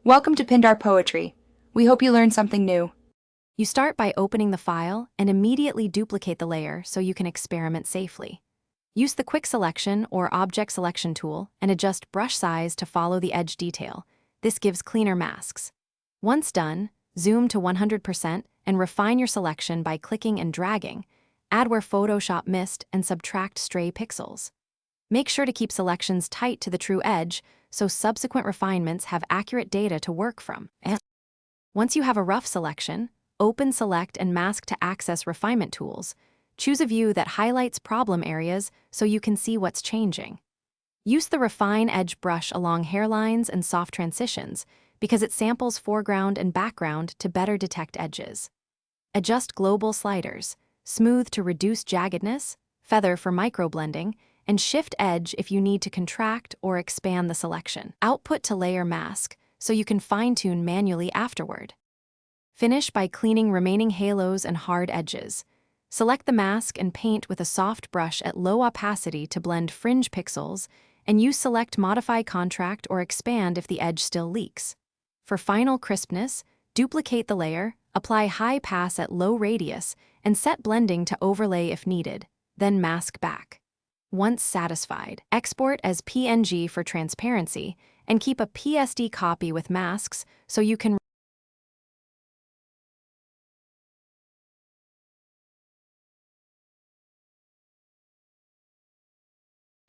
Welcome to Pindar Poetry. We hope you learned something new. You start by opening the file and immediately duplicate the layer so you can experiment safely. Use the Quick Selection or Object Selection tool and adjust brush size to follow the edge detail. This gives cleaner masks. Once done, zoom to 100% and refine your selection by clicking and dragging. Add where Photoshop missed and subtract stray pixels. Make sure to keep selections tight to the true edge so subsequent refinements have accurate data to work from. Once you have a rough selection, open Select and Mask to access refinement tools. Choose a view that highlights problem areas so you can see what's changing. Use the Refine Edge brush along hairlines and soft transitions because it samples foreground and background to better detect edges. Adjust global sliders, Smooth to reduce jaggedness, Feather for microblending, and Shift Edge if you need to contract or expand the selection. Output to layer mask so you can fine-tune manually afterward. Finish by cleaning remaining halos and hard edges. Select the mask and paint with a soft brush at low opacity to blend fringe pixels, and use Select Modify Contract or Expand if the edge still leaks. For final crispness, duplicate the layer, apply High Pass at low radius, and set blending to overlay if needed, then mask back. Once satisfied, export as PNG for transparency, and keep a PSD copy with masks so you can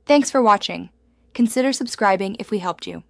Thanks for watching. Consider subscribing if we helped you.